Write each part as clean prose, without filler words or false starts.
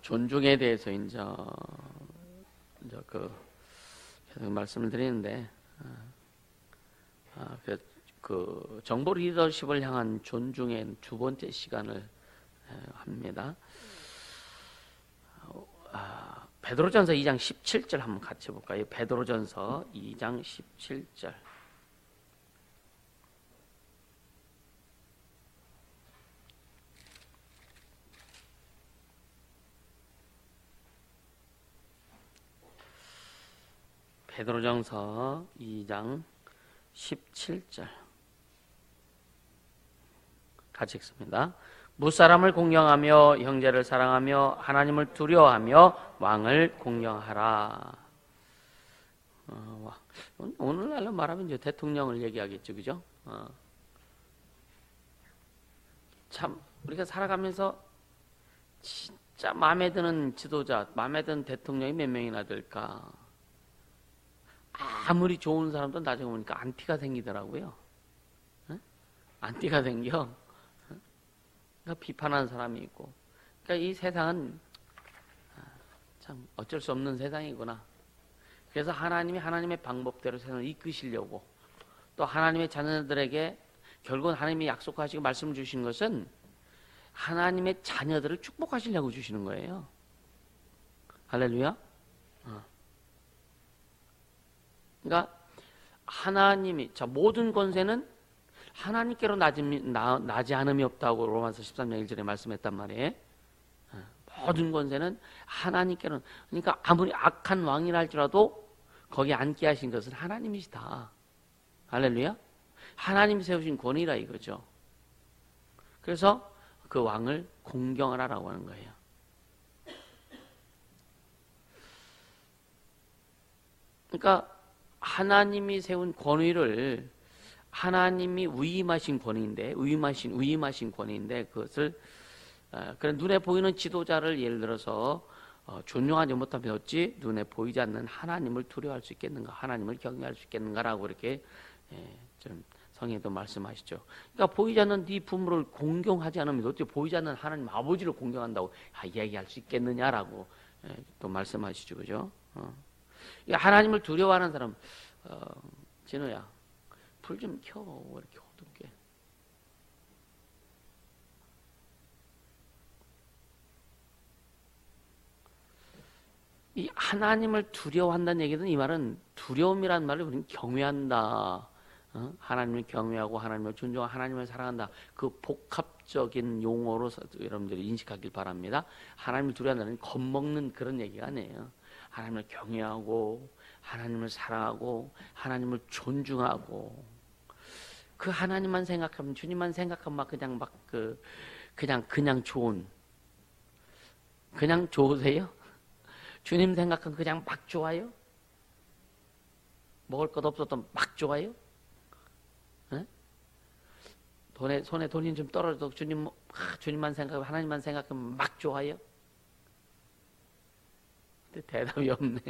존중에 대해서 이제 계속 말씀을 드리는데, 그 정보 리더십을 향한 존중의 두 번째 시간을 합니다. 베드로전서 2장 17절 한번 같이 볼까요? 베드로전서 2장 17절. 베드로전서 2장 17절 같이 읽습니다. 무사람을 공경하며 형제를 사랑하며 하나님을 두려워하며 왕을 공경하라. 오늘날로 말하면 이제 대통령을 얘기하겠죠, 그죠? 참 우리가 살아가면서 진짜 마음에 드는 지도자, 마음에 드는 대통령이 몇 명이나 될까? 아무리 좋은 사람도 나중에 보니까 안티가 생기더라고요. 안티가 생겨. 그러니까 비판하는 사람이 있고. 그러니까 이 세상은 참 어쩔 수 없는 세상이구나. 그래서 하나님이 하나님의 방법대로 세상을 이끄시려고, 또 하나님의 자녀들에게 결국은 하나님이 약속하시고 말씀을 주신 것은 하나님의 자녀들을 축복하시려고 주시는 거예요. 할렐루야. 그러니까 하나님이, 모든 권세는 하나님께로 나지 않음이 없다고 로마서 13장 1절에 말씀했단 말이에요. 모든 권세는 하나님께로. 그러니까 아무리 악한 왕이라 할지라도 거기 앉게 하신 것은 하나님이시다. 할렐루야. 하나님이 세우신 권위라 이거죠. 그래서 그 왕을 공경하라고 하는 거예요. 그러니까 하나님이 세운 권위를, 하나님이 위임하신 권위인데, 위임하신 권위인데, 그것을 그런 눈에 보이는 지도자를 예를 들어서 존중하지 못하면 어찌 눈에 보이지 않는 하나님을 두려워할 수 있겠는가, 하나님을 경외할 수 있겠는가라고 이렇게 좀 성경에도 말씀하시죠. 그러니까 보이지 않는 네 부모를 공경하지 않으면 어떻게 보이지 않는 하나님 아버지를 공경한다고 이야기할 수 있겠느냐라고 또 말씀하시죠, 그죠? 하나님을 두려워하는 사람, 진우야, 불 좀 켜. 왜 이렇게 어둡게? 이 하나님을 두려워한다는 얘기는, 이 말은 두려움이라는 말을 우리는 경외한다. 하나님을 경외하고 하나님을 존중하고 하나님을 사랑한다. 그 복합적인 용어로 여러분들이 인식하길 바랍니다. 하나님을 두려워한다는 겁먹는 그런 얘기가 아니에요. 하나님을 경외하고 하나님을 사랑하고 하나님을 존중하고, 그 하나님만 생각하면, 주님만 생각하면 그냥 좋은, 그냥 좋으세요? 주님 생각하면 그냥 막 좋아요? 먹을 것 없어도 막 좋아요? 손에 돈이 좀 떨어져도 주님만 생각하고 하나님만 생각하면 막 좋아요? 근데 대답이 없네.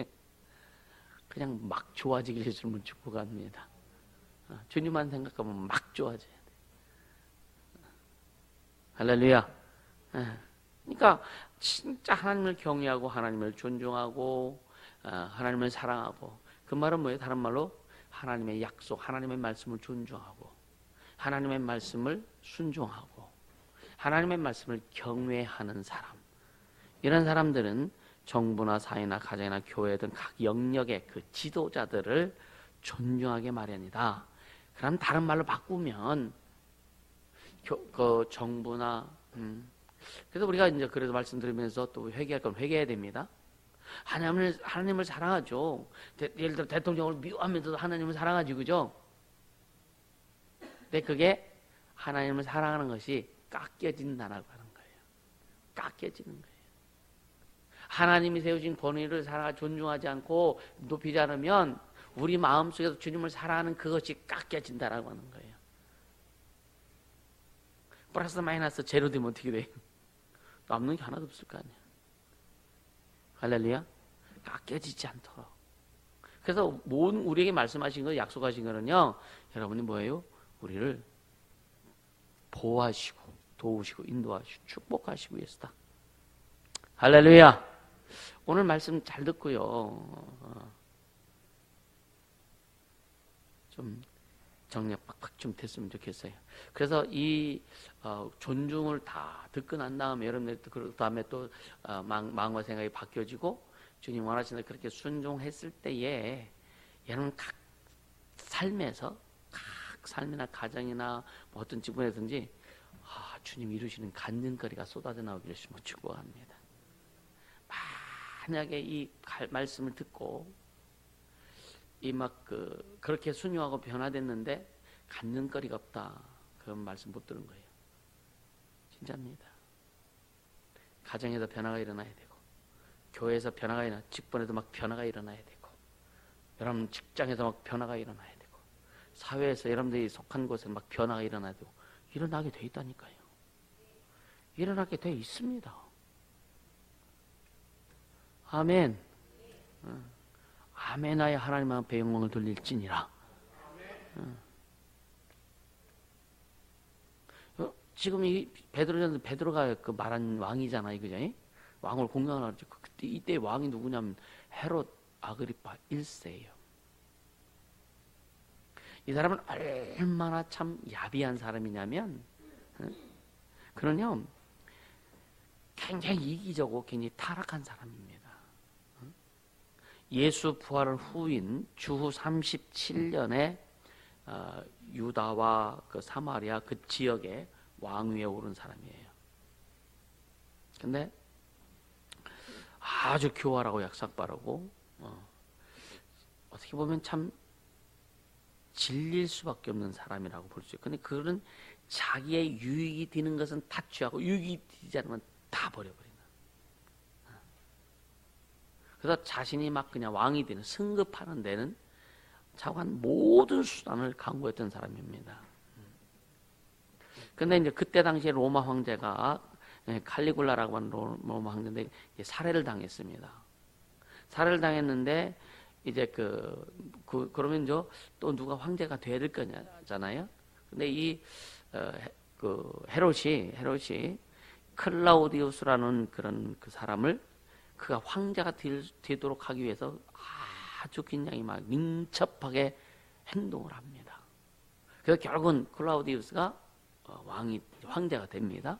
그냥 막 좋아지길 주님은 축복합니다. 주님만 생각하면 막 좋아져야 돼. 할렐루야. 그러니까 진짜 하나님을 경외하고 하나님을 존중하고 하나님을 사랑하고, 그 말은 뭐예요? 다른 말로 하나님의 약속, 하나님의 말씀을 존중하고 하나님의 말씀을 순종하고 하나님의 말씀을 경외하는 사람, 이런 사람들은 정부나 사회나 가정이나 교회 등 각 영역의 그 지도자들을 존중하게 마련이다. 그럼 다른 말로 바꾸면 그 정부나 그래서 우리가 이제 그래도 말씀드리면서 또 회개할 건 회개해야 됩니다. 하나님을 사랑하죠. 예를 들어 대통령을 미워하면서도 하나님을 사랑하지, 그죠? 근데 그게 하나님을 사랑하는 것이 깎여진다라고 하는 거예요. 깎여지는 거예요. 하나님이 세우신 권위를 존중하지 않고 높이지 않으면 우리 마음속에서 주님을 사랑하는 그것이 깎여진다라고 하는 거예요. 플러스 마이너스 제로 되면 어떻게 돼요? 남는 게 하나도 없을 거 아니에요. 할렐루야. 깎여지지 않도록. 그래서 우리에게 말씀하신 거, 약속하신 거는요, 여러분이 뭐예요? 우리를 보호하시고 도우시고 인도하시고 축복하시고 위해서다. 할렐루야. 오늘 말씀 잘 듣고요. 좀 정리가 팍팍 좀 됐으면 좋겠어요. 그래서 이 존중을 다 듣고 난 다음에 여러분들 그 다음에 또 마음과 생각이 바뀌어지고 주님 원하시는 대로 그렇게 순종했을 때에 여러분 각 삶에서 각 삶이나 가정이나 뭐 어떤 직분에든지 주님 이루시는 간증거리가 쏟아져 나오기를 축복합니다. 만약에 이 말씀을 듣고 이 그렇게 순종하고 변화됐는데 간증거리가 없다. 그런 말씀 못 들은 거예요. 진짜입니다. 가정에서 변화가 일어나야 되고, 교회에서 변화가 일어나, 직분에도 막 변화가 일어나야 되고, 여러분 직장에서 막 변화가 일어나야 되고, 사회에서 여러분들이 속한 곳에 막 변화가 일어나야 되고, 일어나게 돼 있다니까요. 일어나게 돼 있습니다. 아멘. 아멘하여 하나님 앞에 영광을 돌릴지니라. 지금 이 베드로가 그 말한 왕이잖아요, 그죠? 왕을 공경하라. 그때 이때 왕이 누구냐면 헤롯 아그리파 1세예요. 이 사람은 얼마나 참 야비한 사람이냐면, 그러냐 굉장히 이기적이고 굉장히 타락한 사람입니다. 예수 부활 후인 주후 37년에 유다와 그 사마리아 그 지역에 왕위에 오른 사람이에요. 근데 아주 교활하고 약삭빠르고 어떻게 보면 참 질릴 수밖에 없는 사람이라고 볼 수 있어요. 근데 그런 자기의 유익이 되는 것은 다 취하고 유익이 되지 않는 건 다 버려버리는. 그래서 자신이 막 그냥 왕이 되는 승급하는 데는 자관 모든 수단을 강구했던 사람입니다. 근데 이제 그때 당시에 로마 황제가 칼리굴라라고 하는 로마 황제인데 살해를 당했습니다. 살해를 당했는데 이제 그러면 또 누가 황제가 돼야 될 거잖아요. 근데 그 헤롯이 클라우디우스라는 그런 그 사람을 그가 황제가 되도록 하기 위해서 아주 굉장히 막 민첩하게 행동을 합니다. 그래서 결국은 클라우디우스가 황제가 됩니다.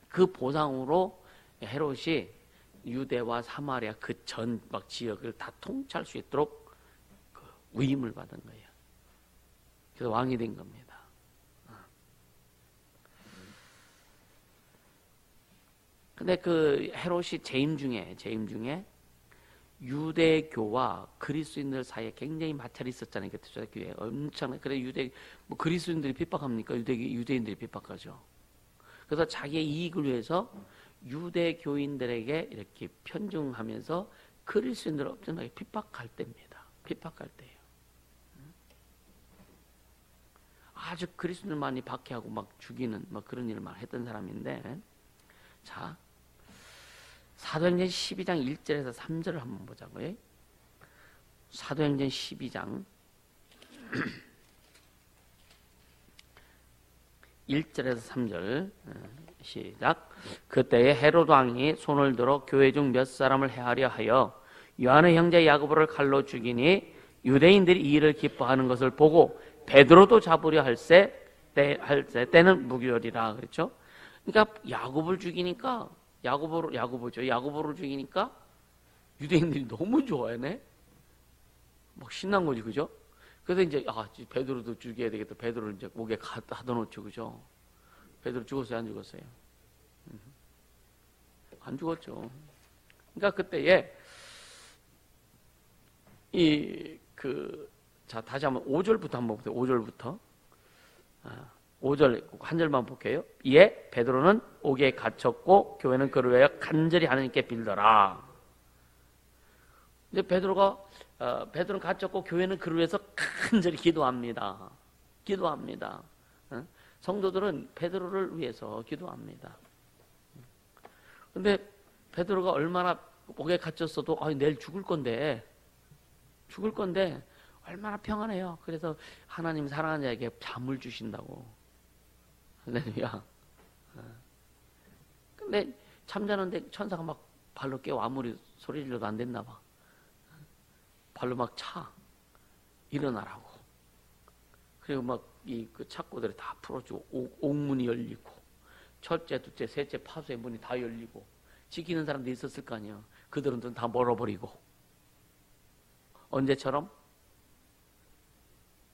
그 보상으로 헤롯이 유대와 사마리아 그 전 막 지역을 다 통치할 수 있도록 그 위임을 받은 거예요. 그래서 왕이 된 겁니다. 근데 그 헤롯이 재임 중에 유대교와 그리스도인들 사이에 굉장히 마찰이 있었잖아요. 그 초대교회 엄청나. 그래 그리스도인들이 핍박합니까? 유대인들이 핍박하죠. 그래서 자기의 이익을 위해서 유대교인들에게 이렇게 편중하면서 그리스도인들을 엄청나게 핍박할 때입니다. 핍박할 때예요. 아주 그리스도인들 많이 박해하고 막 죽이는 막 그런 일을 막 했던 사람인데, 자, 사도행전 12장 1절에서 3절을 한번 보자고요. 사도행전 12장 1절에서 3절 시작. 그때에 헤롯 왕이 손을 들어 교회 중 몇 사람을 해하려 하여 요한의 형제 야고보를 칼로 죽이니 유대인들이 이 일을 기뻐하는 것을 보고 베드로도 잡으려 할세 때는 무교리라 그랬죠. 그러니까 야고보를 죽이니까 야고보를 죽이니까 유대인들이 너무 좋아하네. 막 신난 거지, 그죠? 그래서 이제 베드로도 죽여야 되겠다. 베드로를 이제 목에 갖다 놓죠, 그죠? 베드로 죽었어요, 안 죽었어요? 안 죽었죠. 그러니까 그때에 자 다시 한번 5절부터 한번 보세요. 5절부터 5절 한 절만 볼게요. 이에 베드로는 옥에 갇혔고 교회는 그를 위하여 간절히 하나님께 빌더라. 이제 베드로는 갇혔고 교회는 그를 위해서 간절히 기도합니다. 성도들은 베드로를 위해서 기도합니다. 근데 베드로가 얼마나 옥에 갇혔어도 내일 죽을 건데 얼마나 평안해요. 그래서 하나님 사랑하는 자에게 잠을 주신다고. 할렐루야. 근데 잠자는데 천사가 막 발로 깨워. 아무리 소리 질러도 안 됐나 봐. 발로 막 차. 일어나라고. 그리고 막 그 착고들이 다 풀어주고 옥문이 열리고 첫째, 둘째, 셋째 파수의 문이 다 열리고 지키는 사람도 있었을 거 아니에요. 그들은 다 멀어버리고. 언제처럼?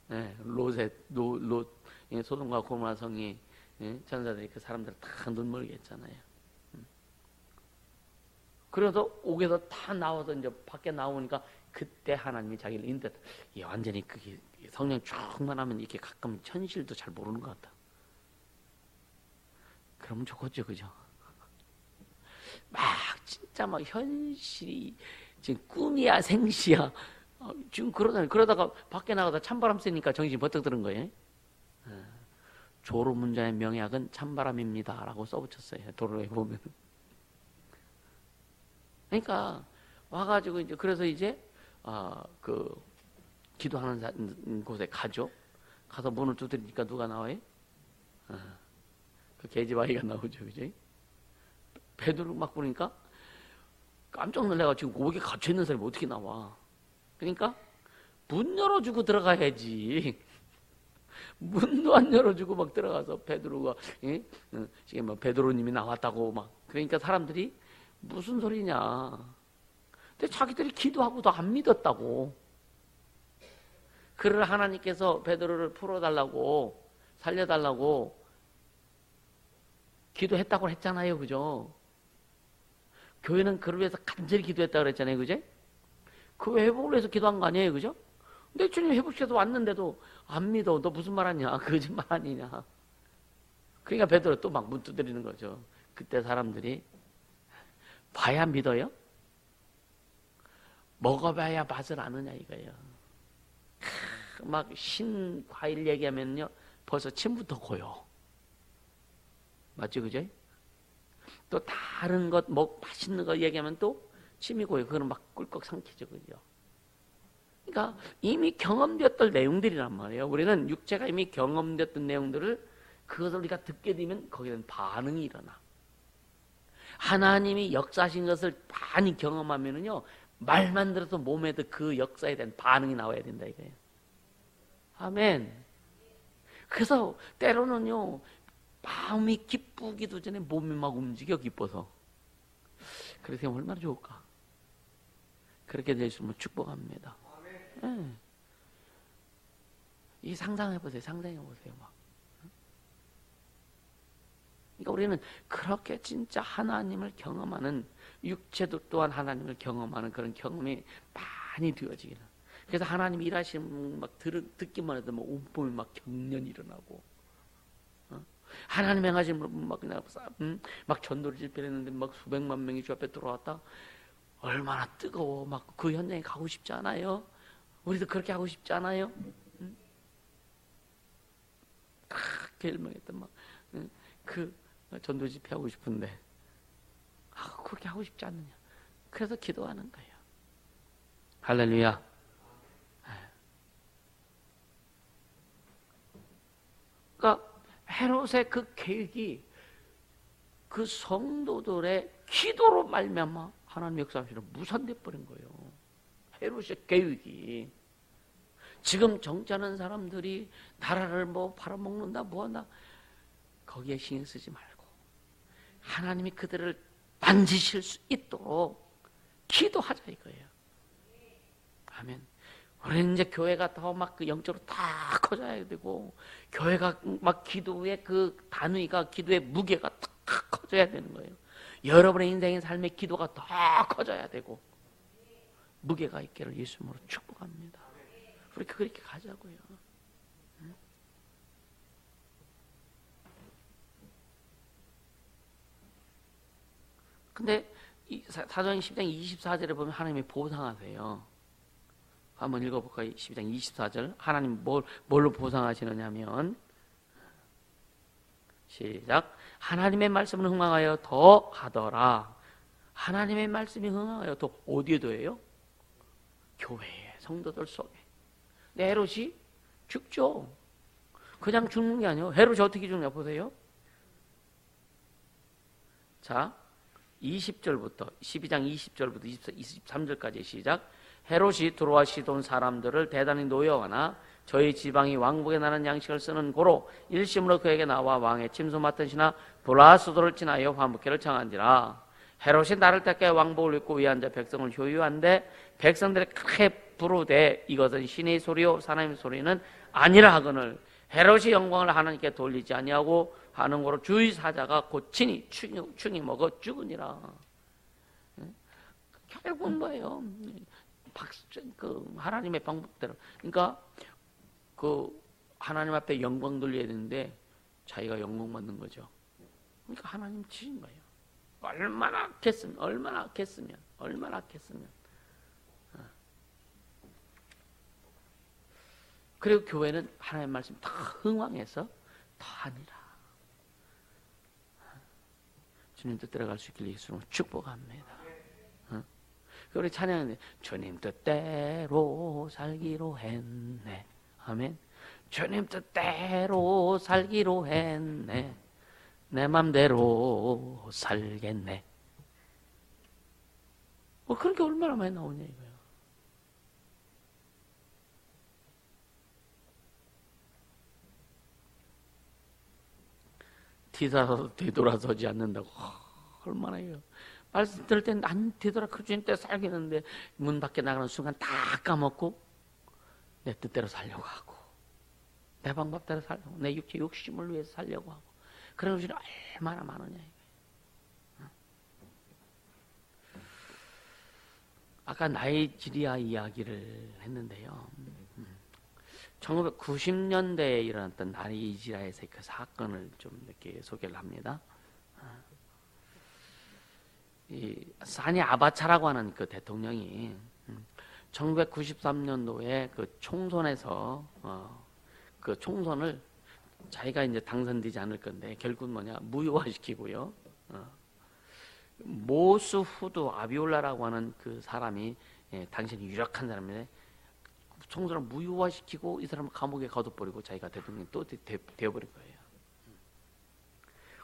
네, 소돔과 고모라 성이 전사들이 그 사람들을 다 눈멀게 했잖아요. 그래서 옥에서 다 나와서 이제 밖에 나오니까 그때 하나님이 자기를 인도했다. 완전히 그게 성령 충만하면 이렇게 가끔 현실도 잘 모르는 것 같다. 그러면 좋겠죠, 그죠? 막 진짜 막 현실이 지금 꿈이야 생시야. 지금 그러다가 밖에 나가다 찬바람 쐬니까 정신이 버뜩 드는 거예요. 졸음운전의 명약은 찬바람입니다 라고 써붙였어요. 도로에 보면. 그러니까 와가지고 이제 그래서 이제 그 기도하는 곳에 가죠. 가서 문을 두드리니까 누가 나와요? 그 계집아이가 나오죠, 그죠? 베드로 막 보니까 깜짝 놀래가 지금 옥에 갇혀 있는 사람이 어떻게 나와? 그러니까 문 열어주고 들어가야지. 문도 안 열어주고 막 들어가서 베드로가 지금 뭐 베드로님이 나왔다고 막 그러니까 사람들이 무슨 소리냐? 근데 자기들이 기도하고도 안 믿었다고. 그를 하나님께서 베드로를 풀어달라고 살려달라고 기도했다고 했잖아요, 그죠? 교회는 그를 위해서 간절히 기도했다고 그랬잖아요, 그죠? 그 회복을 위해서 기도한 거 아니에요, 그죠? 근데 주님 회복시켜서 왔는데도 안 믿어. 너 무슨 말 하냐? 거짓말 아니냐? 그러니까 베드로 또 막 문 두드리는 거죠. 그때 사람들이 봐야 믿어요? 먹어봐야 맛을 아느냐 이거예요. 막 신과일 얘기하면요 벌써 침부터 고요. 맞죠, 그죠? 또 다른 것, 맛있는 거 얘기하면 또 침이 고요. 그거는 막 꿀꺽 삼키죠, 그죠? 그러니까 이미 경험되었던 내용들이란 말이에요. 우리는 육체가 이미 경험되었던 내용들을 그것을 우리가 듣게 되면 거기에 대한 반응이 일어나. 하나님이 역사하신 것을 많이 경험하면은요 말만 들어서 몸에도 그 역사에 대한 반응이 나와야 된다 이거예요. 아멘. 그래서 때로는요 마음이 기쁘기도 전에 몸이 막 움직여 기뻐서. 그래서 얼마나 좋을까. 그렇게 될 수 있으면 축복합니다. 네. 이 상상해보세요. 상상해보세요. 막. 그러니까 우리는 그렇게 진짜 하나님을 경험하는 육체도 또한 하나님을 경험하는 그런 경험이 많이 되어지기는. 그래서 하나님 일하시는 막 듣기만 해도 막 온몸이 막 경련이 일어나고, 하나님 행하시는 막 그냥 막 전도를 집회했는데 막 수백만 명이 주 앞에 들어왔다. 얼마나 뜨거워. 막 그 현장에 가고 싶지 않아요? 우리도 그렇게 하고 싶지 않아요? 결명했던 그 전도 집회 하고 싶은데 그렇게 하고 싶지 않느냐. 그래서 기도하는 거예요. 할렐루야. 그러니까 헤롯의 그 계획이 그 성도들의 기도로 말미암아 하나님 역사하시는 무산돼 버린 거예요. 헤롯의 계획이. 지금 정치하는 사람들이 나라를 뭐 팔아먹는다 뭐한다 거기에 신경 쓰지 말고 하나님이 그들을 만지실 수 있도록 기도하자 이거예요. 아멘. 우리는 이제 교회가 더 막 그 영적으로 다 커져야 되고 교회가 막 기도의 그 단위가 기도의 무게가 다 커져야 되는 거예요. 여러분의 인생의 삶의 기도가 더 커져야 되고 무게가 있기를 예수님으로 축복합니다. 우리 그렇게 가자고요. 근데 사도행 10장 24절에 보면 하나님이 보상하세요. 한번 읽어볼까요? 10장 24절. 하나님 뭘로 보상하시느냐면 시작. 하나님의 말씀을 흥망하여 더 하더라. 하나님의 말씀이 흥망하여 더 어디에 더해요? 교회에, 성도들 속에. 근데 헤롯이 죽죠. 그냥 죽는 게 아니에요. 헤롯이 어떻게 죽냐 보세요. 자, 20절부터 12장 20절부터 23절까지 시작. 헤롯이 두로와 시돈 사람들을 대단히 노여하나 저희 지방이 왕국에 나는 양식을 쓰는 고로 일심으로 그에게 나와 왕의 침소 맡은 신하 블라스도를 지나여 화목회를 청한지라. 헤롯이 나를 택해 왕복을 입고 위한 자 백성을 효유한데 백성들이 크게 부르되 이것은 신의 소리요 사람의 소리는 아니라 하거늘 헤롯이 영광을 하나님께 돌리지 아니하고 하는 거로 주의 사자가 곧 친히 충이 먹어 죽으니라. 결국은 뭐예요? 그 하나님의 방법대로. 그러니까 그 하나님 앞에 영광 돌려야 되는데 자기가 영광 받는 거죠. 그러니까 하나님 치신 거예요. 얼마나 악했으면. 그리고 교회는 하나님의 말씀 다 흥왕해서 더 하니라. 주님 뜻대로 갈 수 있길 예수님을 축복합니다. 우리 찬양하는데 주님 뜻대로 살기로 했네. 아멘. 주님 뜻대로 살기로 했네. 내 맘대로 살겠네. 그런 게 얼마나 많이 나오냐 이거예요. 뒤돌아서지 않는다고. 얼마나 해요. 말씀 들을 때는 안 되더라. 그 주님 때 살겠는데 문 밖에 나가는 순간 다 까먹고 내 뜻대로 살려고 하고 내 방법대로 살려고 내 육체 욕심을 위해서 살려고 하고 그런 것이 얼마나 많으냐 이거예요. 아까 나이지리아 이야기를 했는데요. 1990년대에 일어났던 나이지리아에서의 그 사건을 좀 이렇게 소개를 합니다. 이 사니 아바차라고 하는 그 대통령이 1993년도에 그 총선에서 그 총선을 자기가 이제 당선되지 않을 건데 결국은 뭐냐 무효화시키고요. 모스 후드 아비올라라고 하는 그 사람이 당신이 유력한 사람인데 총선을 무효화시키고 이 사람을 감옥에 가둬버리고 자기가 대통령이 또 되어버린 거예요.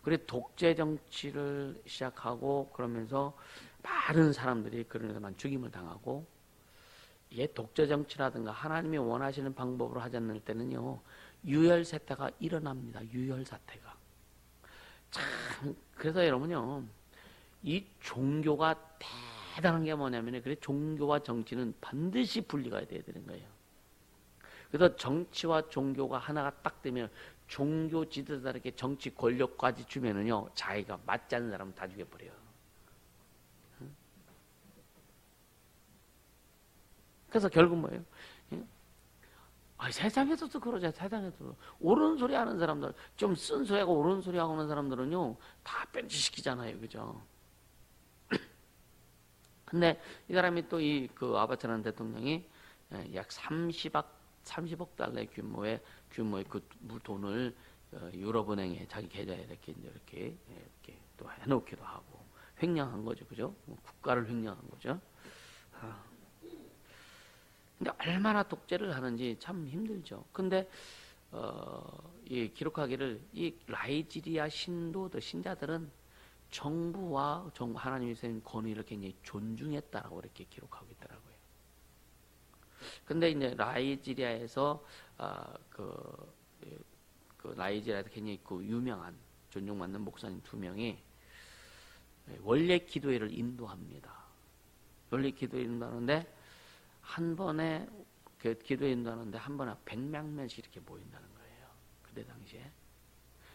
그래 독재 정치를 시작하고 그러면서 많은 사람들이 그러면서만 죽임을 당하고 이게 독재 정치라든가 하나님이 원하시는 방법으로 하지 않을 때는요 유혈 사태가 일어납니다. 유혈 사태가 참 그래서 여러분요 이 종교가 대단한 게 뭐냐면 그래 종교와 정치는 반드시 분리가 돼야 되는 거예요. 그래서 정치와 종교가 하나가 딱 되면 종교 지도자에게 정치 권력까지 주면은요 자기가 맞지 않는 사람은 다 죽여버려요. 그래서 결국 뭐예요? 세상에서도 그러죠. 세상에서도 옳은 소리 하는 사람들, 좀 쓴소리하고 옳은 소리 하는 사람들은요 다 변질시키잖아요, 그죠? 근데 이 사람이 또 이 그 아바차라는 대통령이 약 30억 달러의 규모의 그 돈을 유럽은행에 자기 계좌에 이렇게 또 해놓기도 하고 횡령한 거죠, 그죠? 국가를 횡령한 거죠. 근데 얼마나 독재를 하는지 참 힘들죠. 근데 이 기록하기를 이 나이지리아 신도들 신자들은 정부와 하나님이 세운 권위를 굉장히 존중했다라고 이렇게 기록하고 있더라고요. 근데 이제 나이지리아에서 그 나이지리아에서 굉장히 그 유명한 존중받는 목사님 2명이 원래 기도회를 인도합니다. 원래 기도회 인도하는데 한 번에 그 기도회 인도하는데 한 번에 100명 명씩 이렇게 모인다는 거예요. 그때 당시에.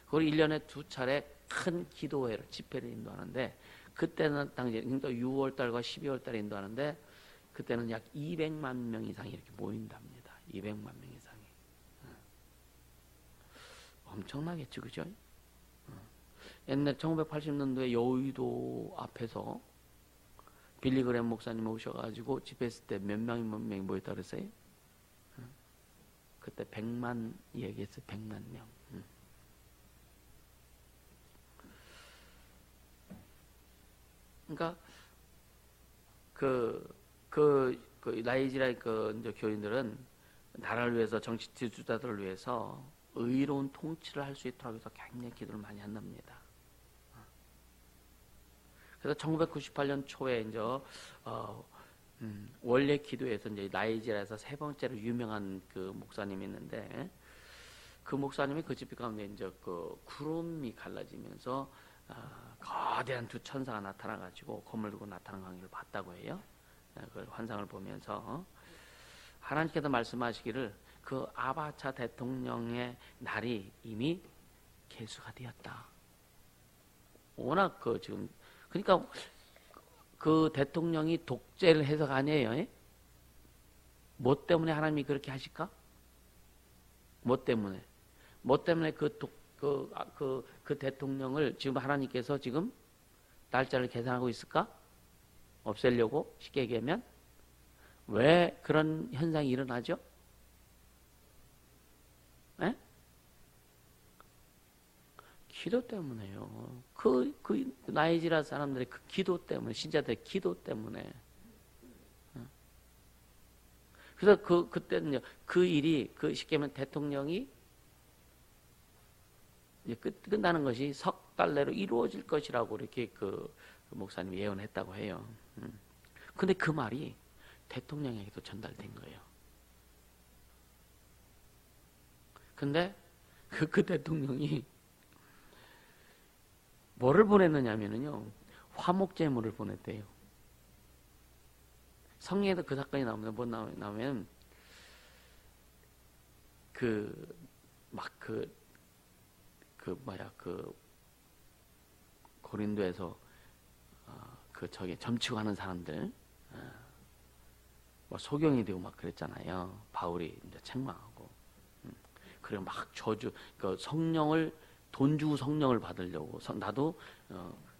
그걸 1년에 2차례 큰 기도회를 집회를 인도하는데 그때는 당시에 그러니까 6월 달과 12월 달에 인도하는데 그때는 약 200만 명 이상이 이렇게 모인답니다. 200만 명 이상이. 엄청나겠죠, 그죠? 옛날 1980년도에 여의도 앞에서 빌리그램 목사님 오셔가지고 집회했을 때 몇 명이 모였다 그랬어요? 그때 100만 얘기했어요. 100만 명. 그러니까 그 나이지리아의 이제 교인들은 나라를 위해서 정치 지도자들을 위해서 의로운 통치를 할 수 있도록 해서 굉장히 기도를 많이 한답니다. 그래서 1998년 초에 이제 원래 기도에서 이제 나이지리아에서 세 번째로 유명한 그 목사님이 있는데, 그 목사님이 그 집회 가운데 이제 그 구름이 갈라지면서 거대한 두 천사가 나타나가지고 검을 들고 나타난 광경을 봤다고 해요. 그 환상을 보면서 하나님께서 말씀하시기를 그 아바차 대통령의 날이 이미 계수가 되었다. 워낙 그 지금 그러니까 그 대통령이 독재를 해서가 아니에요. 예? 뭐 때문에 하나님이 그렇게 하실까? 뭐 때문에? 뭐 때문에 그 대통령을 지금 하나님께서 지금 날짜를 계산하고 있을까? 없애려고? 쉽게 얘기하면 왜 그런 현상이 일어나죠? 에? 기도 때문에요. 그 나이지리아 사람들의 그 기도 때문에, 신자들의 기도 때문에. 그래서 그때는요, 그 일이, 쉽게 하면 대통령이 끝나는 것이 석 달 내로 이루어질 것이라고 이렇게 그 목사님이 예언했다고 해요. 근데 그 말이 대통령에게도 전달된 거예요. 근데 그 대통령이 뭐를 보냈느냐면요, 화목제물을 보냈대요. 성경에도 그 사건이 나오면 뭐 나오면 고린도에서 점치고 하는 사람들 뭐 소경이 되고 막 그랬잖아요. 바울이 이제 책망하고 그리고 막 저주 그 성령을 돈 주고 성령을 받으려고 나도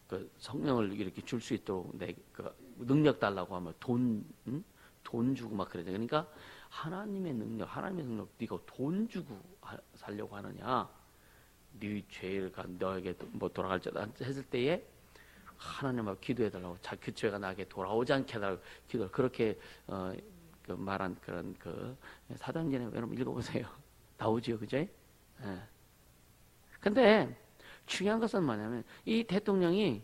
그 성령을 이렇게 줄 수 있도록 내 그 능력 달라고 하면 돈 주고 막 그러죠. 그러니까 하나님의 능력 네가 돈 주고 살려고 하느냐? 네 죄를 너에게 뭐 돌아갈지다 했을 때에 하나님하고 기도해달라고 그 죄가 나에게 돌아오지 않게 해달라고 기도를 그렇게 그 말한 그런 그 사도행전에 여러분 읽어보세요. 나오지요, 그죠? 예. 근데 중요한 것은 뭐냐면 이 대통령이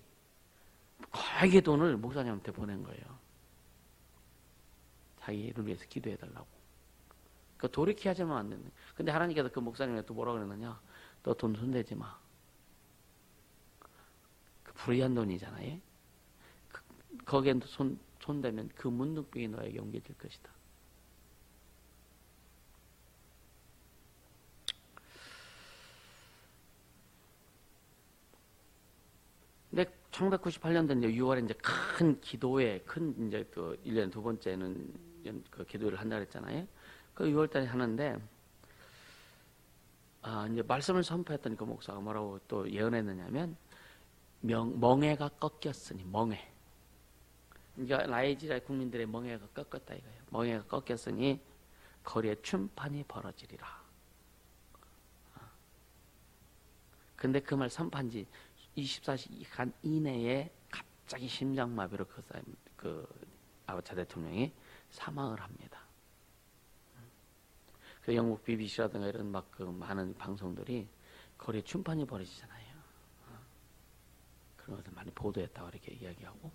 거액의 돈을 목사님한테 보낸 거예요. 자기 일을 위해서 기도해달라고. 그 돌이키 하지만 안 되는. 근데 하나님께서 그 목사님한테 뭐라고 그랬느냐? 너 돈 손대지 마. 그 불의한 돈이잖아요. 거기에 손대면 그 문둥병이 너에게 옮겨질 것이다. 근데 1998년도 이제 6월에 이제 큰 기도회, 이제 그 1년 두 번째는 그 기도를 한다 그랬잖아요. 그 6월 달에 하는데, 이제 말씀을 선포했더니 그 목사가 뭐라고 또 예언했느냐면, 멍해가 꺾였으니, 멍해. 그러니까 나이지리아 국민들의 멍해가 꺾였다 이거예요. 멍해가 꺾였으니, 거리에 춤판이 벌어지리라. 근데 그 말 선포한 지 24시간 이내에 갑자기 심장마비로 그 아바차 대통령이 사망을 합니다. 그 영국 BBC라든가 이런 막 그 많은 방송들이 거리에 춤판이 벌어지잖아요. 그런 것을 많이 보도했다고 이렇게 이야기하고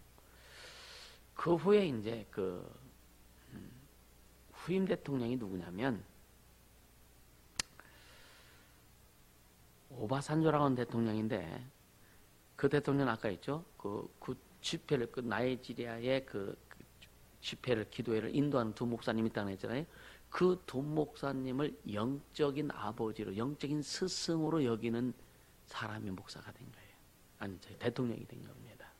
그 후에 이제 그 후임 대통령이 누구냐면 오바산조라고 하는 대통령인데 그 대통령 아까 있죠? 그 집회를 나이지리아의 그 집회를 기도회를 인도하는 두 목사님이 있다고 했잖아요. 그 두 목사님을 영적인 아버지로 영적인 스승으로 여기는 사람이 목사가 된 거예요. 아니 대통령이 된 겁니다.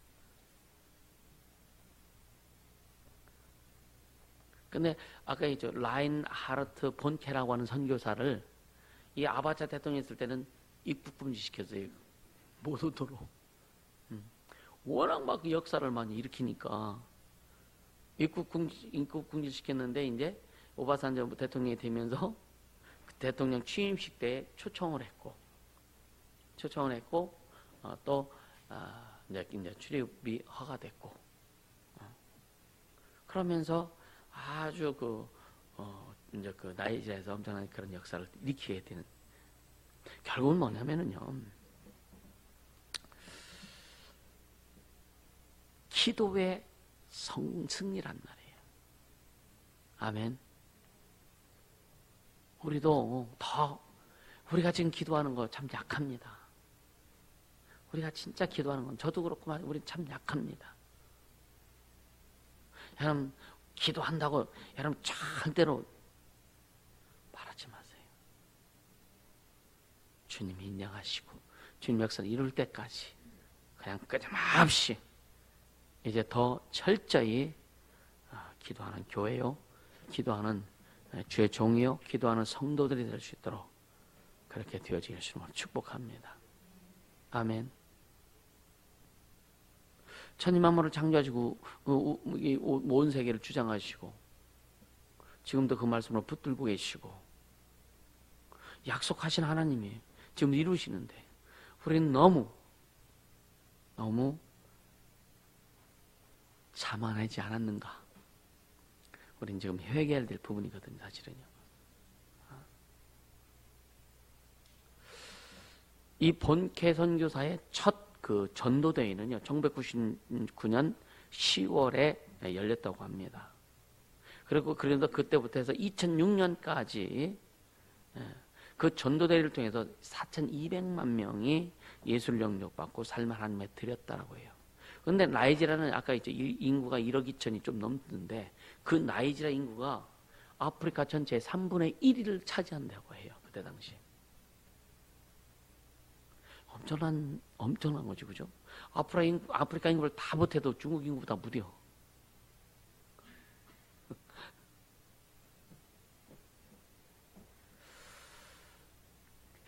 근데 아까 있죠 라인하르트 본케라고 하는 선교사를 이 아바차 대통령이 있을 때는 입국 금지 시켰어요. 못 오도록. 워낙 막 역사를 많이 일으키니까 입국 금지 시켰는데 이제 오바산조 대통령이 되면서 그 대통령 취임식 때 초청을 했고 또 이제 출입이 허가됐고 그러면서 아주 이제 그 나이지리아에서 엄청난 그런 역사를 일으키게 되는 결국은 뭐냐면은요 기도의 승리란 말이에요. 아멘. 우리도 우리가 지금 기도하는 거 참 약합니다. 우리가 진짜 기도하는 건 저도 그렇고 우리 참 약합니다. 여러분 기도한다고 여러분 절대로 말하지 마세요. 주님이 인정하시고 주님 역사를 이룰 때까지 그냥 끊임없이 이제 더 철저히 기도하는 교회요, 기도하는 주의 종이요, 기도하는 성도들이 될 수 있도록 그렇게 되어지길 주님으로 축복합니다. 아멘. 천지 만물을 창조하시고 온 세계를 주장하시고 지금도 그 말씀으로 붙들고 계시고 약속하신 하나님이 지금 이루시는데 우리는 너무 자만하지 않았는가? 우리는 지금 회개해야 될 부분이거든요, 사실은요. 이 본캐 선교사의 첫 그 전도대회는요, 1999년 10월에 열렸다고 합니다. 그리고 그래도 그때부터 해서 2006년까지 그 전도대회를 통해서 4,200만 명이 예수를 영접받고 삶을 하나님에 드렸다라고 해요. 그런데 나이지리아는 아까 이제 인구가 1억 2천이 좀 넘는데 그 나이지리아 인구가 아프리카 전체의 3분의 1을 차지한다고 해요. 그때 당시에. 엄청난 거지, 그죠? 아프리카 인구를 다 못해도 중국 인구보다 무뎌.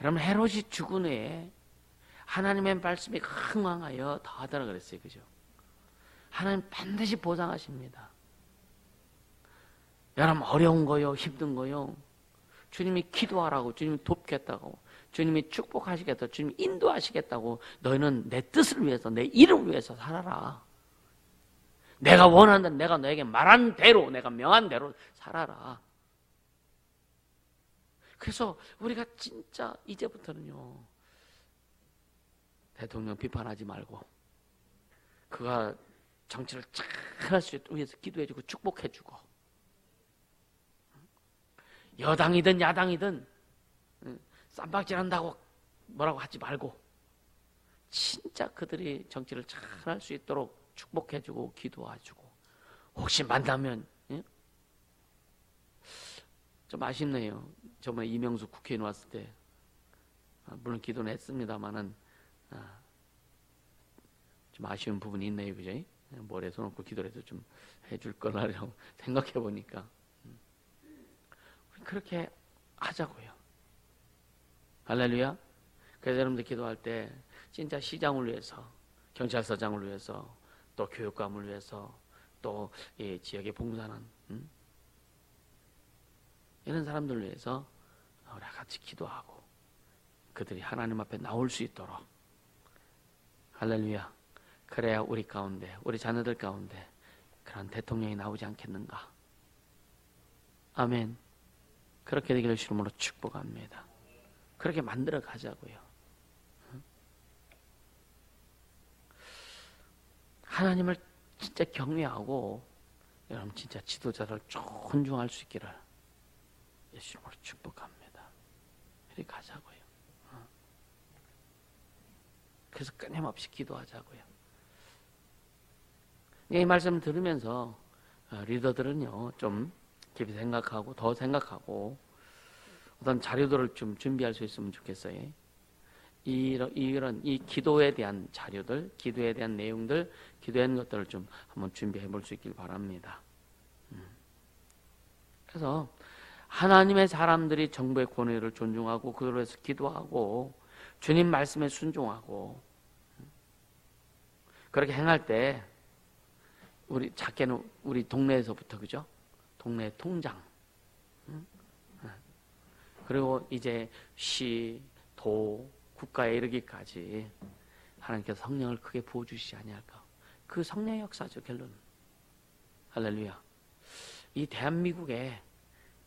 여러분, 헤롯이 죽은 후에 하나님의 말씀이 흥왕하여 더하더라 그랬어요, 그죠? 하나님 반드시 보상하십니다. 여러분, 어려운 거요, 힘든 거요, 주님이 기도하라고, 주님이 돕겠다고, 주님이 축복하시겠다고, 주님이 인도하시겠다고, 너희는 내 뜻을 위해서, 내 이름을 위해서 살아라. 내가 원하는, 내가 너에게 말한 대로, 내가 명한 대로 살아라. 그래서 우리가 진짜 이제부터는요, 대통령 비판하지 말고 그가 정치를 잘 할 수 있도록 위해서 기도해주고 축복해주고, 여당이든 야당이든 쌈박질한다고 뭐라고 하지 말고 진짜 그들이 정치를 잘 할 수 있도록 축복해주고 기도해주고, 혹시 만나면 좀 아쉽네요. 저번에 이명수 국회의원 왔을 때 물론 기도는 했습니다만은 좀 아쉬운 부분이 있네요, 그죠? 머리에 손 얹고 기도를 해도 좀 해줄 거라고 생각해 보니까 그렇게 하자고요. 할렐루야. 그래서 여러분들 기도할 때 진짜 시장을 위해서, 경찰서장을 위해서, 또 교육감을 위해서, 또 이 지역에 봉사하는 이런 사람들을 위해서 우리가 같이 기도하고 그들이 하나님 앞에 나올 수 있도록, 할렐루야. 그래야 우리 가운데, 우리 자녀들 가운데 그런 대통령이 나오지 않겠는가. 아멘. 그렇게 되기를 주님으로 축복합니다. 그렇게 만들어 가자고요. 하나님을 진짜 경외하고 여러분 진짜 지도자를 존중할 수 있기를 예수님으로 축복합니다. 이렇게 가자고요. 그래서 끊임없이 기도하자고요. 이 말씀을 들으면서 리더들은요, 좀 깊이 생각하고 더 생각하고 어떤 자료들을 좀 준비할 수 있으면 좋겠어요. 이 기도에 대한 자료들, 기도에 대한 내용들, 기도에 대한 것들을 좀 한번 준비해 볼 수 있길 바랍니다. 그래서 하나님의 사람들이 정부의 권위를 존중하고 그들로 해서 기도하고 주님 말씀에 순종하고 그렇게 행할 때 우리 작게는 우리 동네에서부터, 그죠? 동네 통장, 그리고 이제 시, 도, 국가에 이르기까지 하나님께서 성령을 크게 부어주시지 아니할까. 그 성령의 역사죠, 결론은. 할렐루야. 이 대한민국에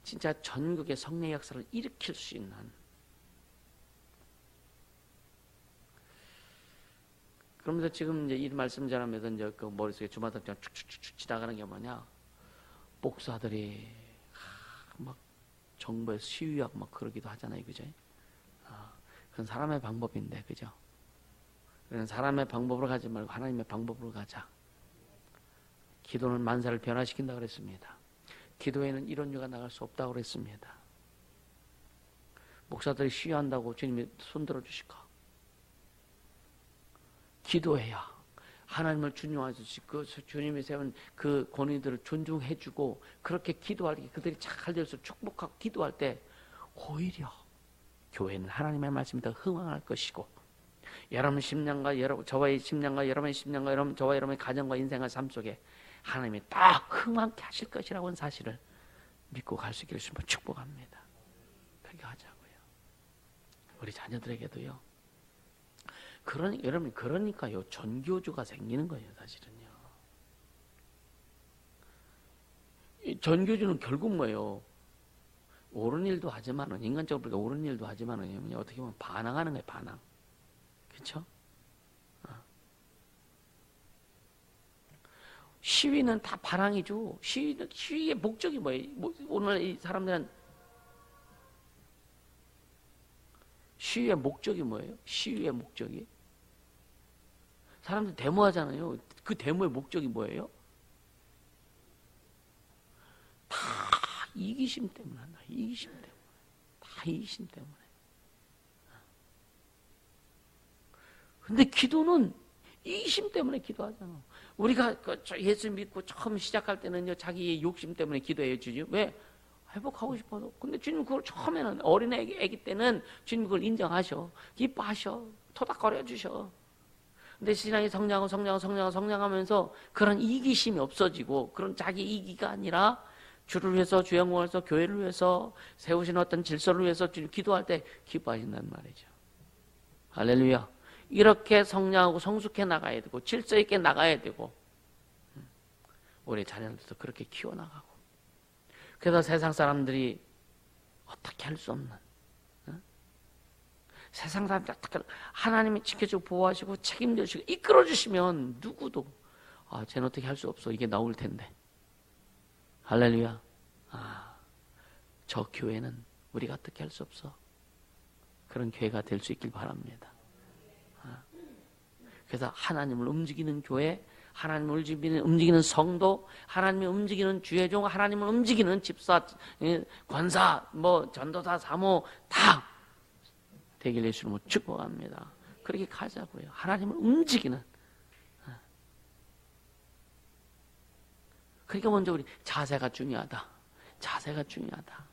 진짜 전국의 성령의 역사를 일으킬 수 있는 그러면서 지금 이제 이 말씀 전하면서 이제 그 머릿속에 주마등처럼 축축축축 지나가는 게 뭐냐? 목사들이 막 정부에서 시위하고 막 그러기도 하잖아요, 그죠? 그건 사람의 방법인데, 그죠? 그런 사람의 방법으로 가지 말고 하나님의 방법으로 가자. 기도는 만사를 변화시킨다고 그랬습니다. 기도에는 이런 유가 나갈 수 없다고 그랬습니다. 목사들이 시위한다고 주님이 손들어 주실까? 기도해야 하나님을 존중하듯이 그 주님이 세운 그 권위들을 존중해주고 그렇게 기도할 때 그들이 잘 될수록 축복하고 기도할 때 오히려 교회는 하나님의 말씀이 더 흥황할 것이고 여러분 10년과 저와의 10년과 여러분의 10년과 여러분 저와 여러분의 가정과 인생과 삶 속에 하나님이 딱 흥황케 하실 것이라고 하는 사실을 믿고 갈 수 있기를 축복합니다. 그렇게 하자고요. 우리 자녀들에게도요. 여러분 그러니까요 전교조가 생기는 거예요, 사실은요. 이 전교조는 결국 뭐예요? 옳은 일도 하지만은 인간적으로 옳은 일도 하지만은 어떻게 보면 반항하는 거예요, 반항. 그렇죠? 시위는 다 반항이죠. 시위의 목적이 뭐예요? 오늘 이 사람들은 시위의 목적이 뭐예요? 시위의 목적이 사람들 데모하잖아요. 그 데모의 목적이 뭐예요? 다 이기심 때문에 한다. 이기심 때문에. 다 이기심 때문에. 근데 기도는 이기심 때문에 기도하잖아. 우리가 예수 믿고 처음 시작할 때는요, 자기의 욕심 때문에 기도해 주죠. 왜? 회복하고 싶어서. 근데 주님 그걸 처음에는 어린애기 때는 주님 그걸 인정하셔. 기뻐하셔. 토닥거려 주셔. 근데 신앙이 성장하면서 그런 이기심이 없어지고 그런 자기 이기가 아니라 주를 위해서 주 영광을 위해서 교회를 위해서 세우신 어떤 질서를 위해서 주님 기도할 때 기뻐하신다는 말이죠. 할렐루야. 이렇게 성장하고 성숙해 나가야 되고 질서 있게 나가야 되고 우리 자녀들도 그렇게 키워나가고 그래서 세상 사람들이 어떻게 할 수 없는 세상 사람들 어떻게 하나님이 지켜주고 보호하시고 책임져주시고 이끌어주시면 누구도 쟤는 어떻게 할 수 없어 이게 나올 텐데 할렐루야. 저 교회는 우리가 어떻게 할 수 없어 그런 교회가 될 수 있길 바랍니다. 그래서 하나님을 움직이는 교회 하나님을 움직이는 성도 하나님을 움직이는 주의종 하나님을 움직이는 집사 권사 전도사 사모 다 되길 예수님으로 축복합니다. 그렇게 가자고요. 하나님을 움직이는. 그러니까 먼저 우리 자세가 중요하다. 자세가 중요하다.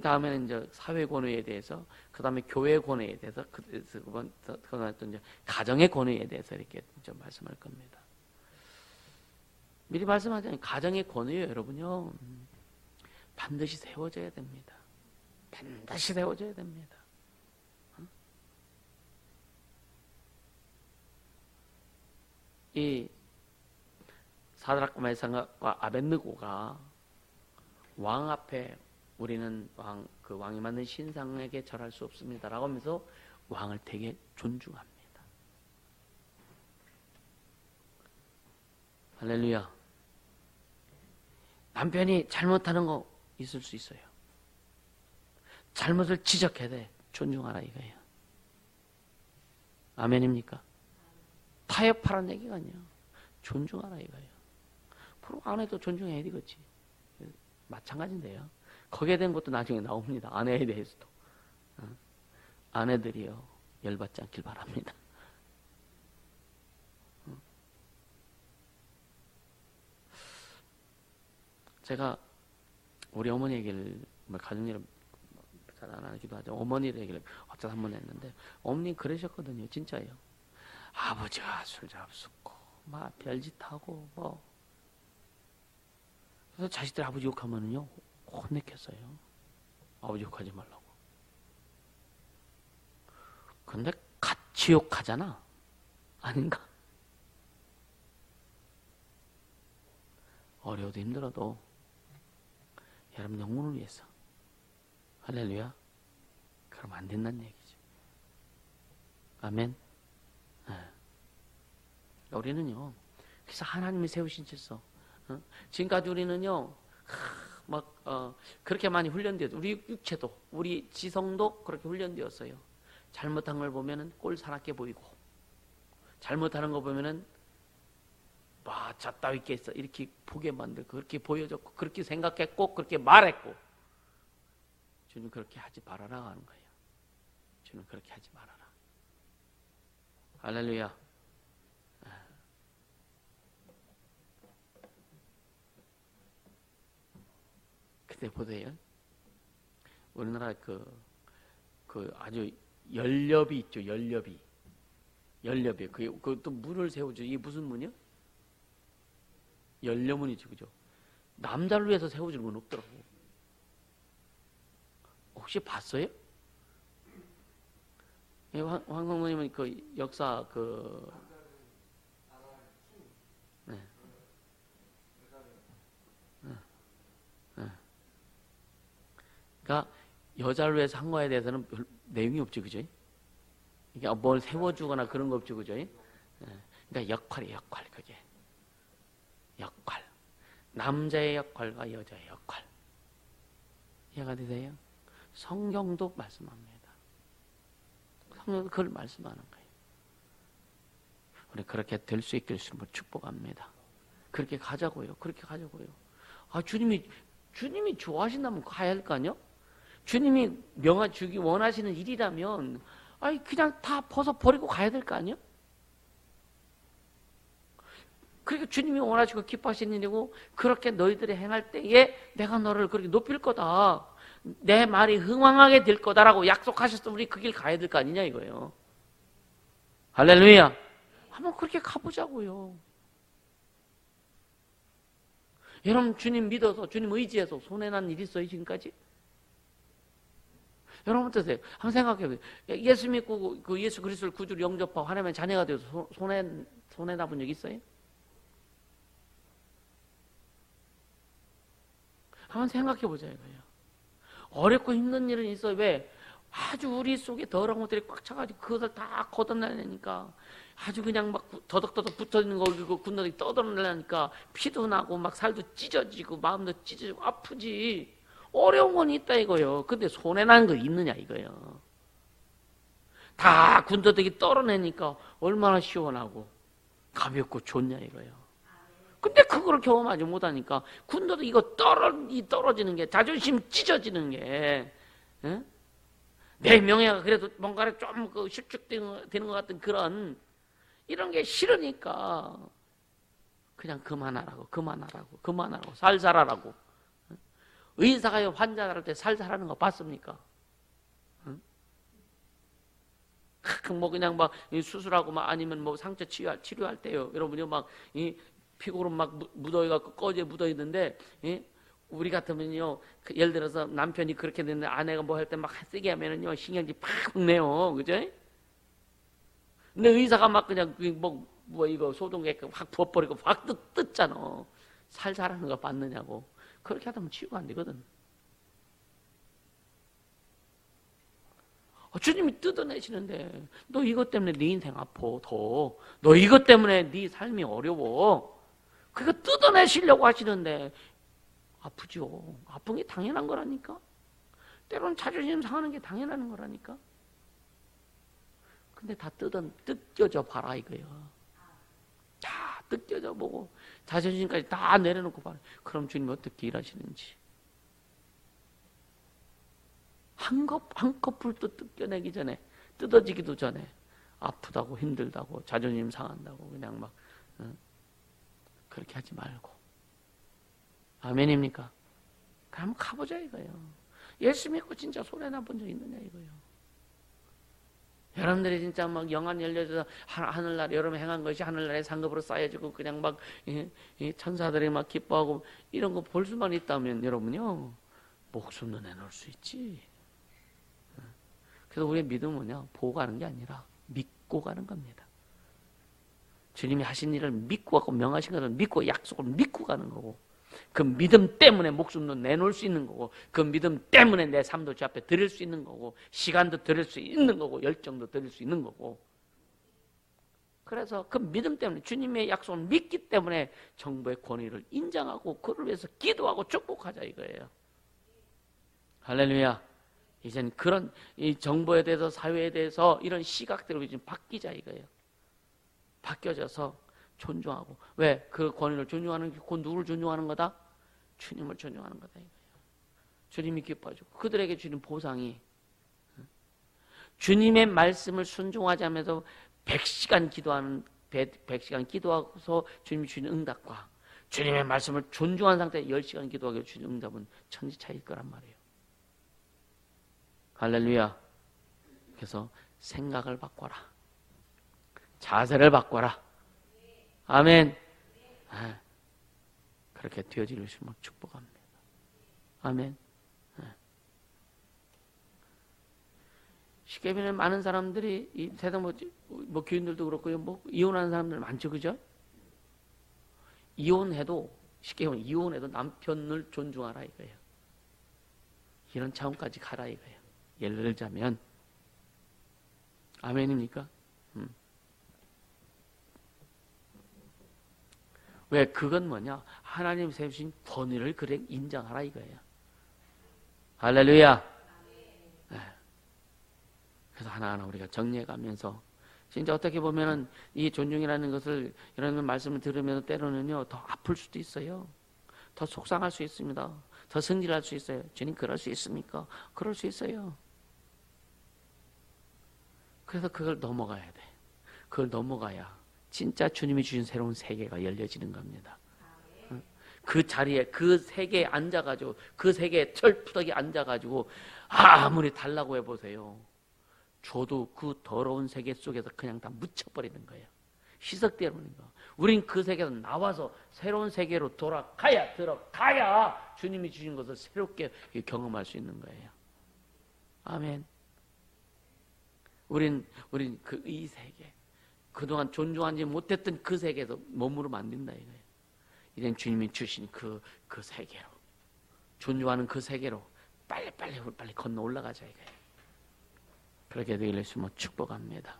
다음에는 이제 사회 권위에 대해서, 그 다음에 교회 권위에 대해서, 그다음에 또 이제 가정의 권위에 대해서 이렇게 좀 말씀할 겁니다. 미리 말씀하자면 가정의 권위요, 여러분요. 반드시 세워져야 됩니다. 반드시 세워져야 됩니다. 이 사드락과 메삭과 아벳느고가 왕 앞에 우리는 그 왕이 만든 신상에게 절할 수 없습니다라고 하면서 왕을 되게 존중합니다. 할렐루야. 남편이 잘못하는 거 있을 수 있어요. 잘못을 지적해야 돼. 존중하라 이거예요. 아멘입니까? 타협하라는 얘기가 아니야. 존중하라 이거예요. 프로 아내도 존중해야 되겠지. 마찬가지인데요. 거기에 대한 것도 나중에 나옵니다. 아내에 대해서도. 아내들이요. 열받지 않길 바랍니다. 제가 우리 어머니 얘기를 가정 얘기를 잘 안 하기도 하죠. 어머니 얘기를 어쩌다 한 번 했는데 어머니 그러셨거든요. 진짜예요. 아버지가 술 잡숫고 막 별짓하고 뭐 그래서 자식들 아버지 욕하면은요 혼내켰어요. 아버지 욕하지 말라고. 근데 같이 욕하잖아. 아닌가? 어려워도 힘들어도 여러분 영혼을 위해서 할렐루야. 그러면 안 된다는 얘기죠. 아멘. 우리는요, 그래서 하나님이 세우신 질서. 지금까지 우리는요, 그렇게 많이 훈련되었어요. 우리 육체도, 우리 지성도 그렇게 훈련되었어요. 잘못한 걸 보면은 꼴사납게 보이고, 잘못하는 거 보면은 저 따위 있겠어 이렇게 보게 만들고, 그렇게 보여줬고, 그렇게 생각했고, 그렇게 말했고. 주님 그렇게 하지 말아라 하는 거예요. 주님 그렇게 하지 말아라. 할렐루야. 그때 보세요. 우리나라 그 아주 연렵이 있죠. 연렵이. 그또 문을 세우죠. 이게 무슨 문이요? 연려문이죠. 그죠? 남자를 위해서 세워주는 건 없더라고. 혹시 봤어요? 황성모님은 그 역사 네. 그러니까 여자를 위해서 한 거에 대해서는 별 내용이 없죠. 그죠? 이게 뭘 세워주거나 그런 거 없죠. 그죠? 그러니까 역할이에요. 역할. 그게 역할. 남자의 역할과 여자의 역할. 이해가 되세요? 성경도 말씀합니다. 성경도 그걸 말씀하는 거예요. 우리 그렇게 될 수 있길 주님을 축복합니다. 그렇게 가자고요. 그렇게 가자고요. 주님이 좋아하신다면 가야 할 거 아니요? 주님이 명하 주기 원하시는 일이라면 그냥 다 벗어버리고 가야 될 거 아니요? 그러니까 주님이 원하시고 기뻐하시는 일이고, 그렇게 너희들이 행할 때에 내가 너를 그렇게 높일 거다, 내 말이 흥왕하게 될 거다라고 약속하셨으면 우리 그 길 가야 될 거 아니냐 이거예요. 할렐루야. 한번 그렇게 가보자고요. 여러분 주님 믿어서, 주님 의지해서 손해난 일 있어요 지금까지? 여러분 어떠세요? 한번 생각해보세요. 예수 믿고 그 예수 그리스도를 구주로 영접하고 하나님의 자녀가 되어서 손해 나본 적 있어요? 한번 생각해보자 이거예요. 어렵고 힘든 일은 있어요. 왜? 아주 우리 속에 더러운 것들이 꽉 차가지고 그것을 다 걷어내려니까, 아주 그냥 막 더덕더덕 붙어있는 거 군더더기 떠들어내려니까 피도 나고 막 살도 찢어지고 마음도 찢어지고 아프지. 어려운 건 있다 이거예요. 근데 손해난 거 있느냐 이거예요. 다 군더더기 떨어내니까 얼마나 시원하고 가볍고 좋냐 이거예요. 근데 그거를 경험하지 못하니까 군더더기 이거 떨어지는 게, 자존심 찢어지는 게, 내 명예가 그래도 뭔가를 좀 실축되는 것 같은 그런 이런 게 싫으니까 그냥 그만하라고 살살하라고. 의사가 환자할 때 살살하는 거 봤습니까? 뭐 그냥 막 수술하고 막 아니면 뭐 상처 치료할 때요. 여러분이 막 이 피고로 막 묻어갖고 꺼지에 묻어 있는데, 우리 같으면요, 예를 들어서 남편이 그렇게 됐는데 아내가 뭐 할 때 막 세게 하면은요 신경질 팍 내요, 그죠? 근데 의사가 막 그냥 뭐 이거 소독액 확 부어버리고 확 뜯잖아. 살살하는 거 봤느냐고. 그렇게 하다 보면 치유가 안 되거든. 주님이 뜯어내시는데 너 이것 때문에 네 인생 아파 더. 너 이것 때문에 네 삶이 어려워. 그거 뜯어내시려고 하시는데 아프죠. 아픈 게 당연한 거라니까. 때로는 자존심 상하는 게 당연한 거라니까. 근데 다 뜯겨져 봐라 이거예요. 다 뜯겨져 보고 자존심까지 다 내려놓고 봐라. 그럼 주님이 어떻게 일하시는지. 한 커플도 뜯겨내기 전에, 뜯어지기도 전에 아프다고 힘들다고 자존심 상한다고 그냥 막 그렇게 하지 말고. 아멘입니까? 그럼 가보자 이거예요. 예수 믿고 진짜 손해나 본 적 있느냐 이거예요. 여러분들이 진짜 막 영안 열려져서 하늘나라 여러분 행한 것이 하늘나라의 상급으로 쌓여지고 그냥 막 천사들이 막 기뻐하고 이런 거 볼 수만 있다면 여러분요 목숨도 내놓을 수 있지. 그래서 우리의 믿음은요 보고 가는 게 아니라 믿고 가는 겁니다. 주님이 하신 일을 믿고 가고 명하신 것을 믿고 약속을 믿고 가는 거고, 그 믿음 때문에 목숨도 내놓을 수 있는 거고, 그 믿음 때문에 내 삶도 주 앞에 드릴 수 있는 거고, 시간도 드릴 수 있는 거고, 열정도 드릴 수 있는 거고, 그래서 그 믿음 때문에 주님의 약속을 믿기 때문에 정부의 권위를 인정하고 그를 위해서 기도하고 축복하자 이거예요. 할렐루야. 이젠 그런 이 정부에 대해서 사회에 대해서 이런 시각들이 좀 바뀌자 이거예요. 바뀌어져서 존중하고. 왜? 그 권위를 존중하는 게 곧 누구를 존중하는 거다? 주님을 존중하는 거다 이거예요. 주님이 기뻐하시고 그들에게 주는 보상이 주님의 말씀을 순종하자면서 100시간 기도하는 100시간 기도하고서 주님이 주는 응답과 주님의 말씀을 존중한 상태에 10시간 기도하고 주는 응답은 천지 차이일 거란 말이에요. 할렐루야. 그래서 생각을 바꿔라. 자세를 바꿔라. 아멘. 그렇게 되어지길 주님을 축복합니다. 아멘. 쉽게 말하면 많은 사람들이 이 세상 뭐 교인들도 그렇고요. 뭐 이혼하는 사람들 많죠, 그죠? 이혼해도 쉽게 말하면 이혼해도 남편을 존중하라 이거예요. 이런 차원까지 가라 이거예요. 예를 들자면 아멘입니까? 왜? 그건 뭐냐? 하나님 세우신 권위를 그래 인정하라 이거예요. 할렐루야. 그래서 하나하나 우리가 정리해가면서 진짜 어떻게 보면은 이 존중이라는 것을 이런 말씀을 들으면서 때로는요 더 아플 수도 있어요. 더 속상할 수 있습니다. 더 승질할 수 있어요. 주님 그럴 수 있습니까? 그럴 수 있어요. 그래서 그걸 넘어가야 돼. 그걸 넘어가야 진짜 주님이 주신 새로운 세계가 열려지는 겁니다. 그 자리에 그 세계에 앉아가지고 그 세계에 철푸덕이 앉아가지고 아무리 달라고 해보세요. 저도 그 더러운 세계 속에서 그냥 다 묻혀버리는 거예요. 희석되는 거. 우린 그 세계에서 나와서 새로운 세계로 들어가야 주님이 주신 것을 새롭게 경험할 수 있는 거예요. 아멘. 우린 이 세계, 그동안 존중하지 못했던 그 세계에서 머무르면 안 된다 이거예요. 이젠 주님이 주신 그 세계로, 존중하는 그 세계로 빨리 건너 올라가자 이거예요. 그렇게 되기를 주님은 축복합니다.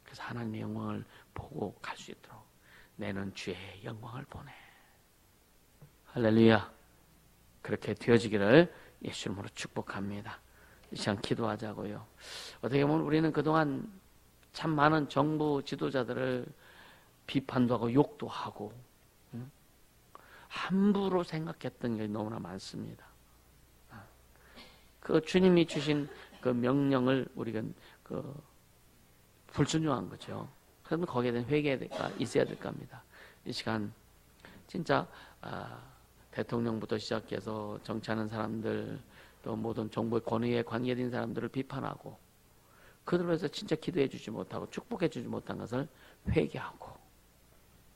그래서 하나님의 영광을 보고 갈 수 있도록 내는 주의 영광을 보내. 할렐루야. 그렇게 되어지기를 예수 이름으로 축복합니다. 이 시간 기도하자고요. 어떻게 보면 우리는 그동안 참 많은 정부 지도자들을 비판도 하고 욕도 하고 함부로 생각했던 게 너무나 많습니다. 그 주님이 주신 그 명령을 우리가 불순종한 거죠. 그러면 거기에 대한 회개가 있어야 될 겁니다. 이 시간 진짜 대통령부터 시작해서 정치하는 사람들 또 모든 정부의 권위에 관계된 사람들을 비판하고 그들로 해서 진짜 기도해 주지 못하고 축복해 주지 못한 것을 회개하고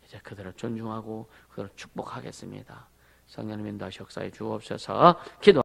이제 그들을 존중하고 그들을 축복하겠습니다. 성령님 인도하시 역사해 주옵소서. 기도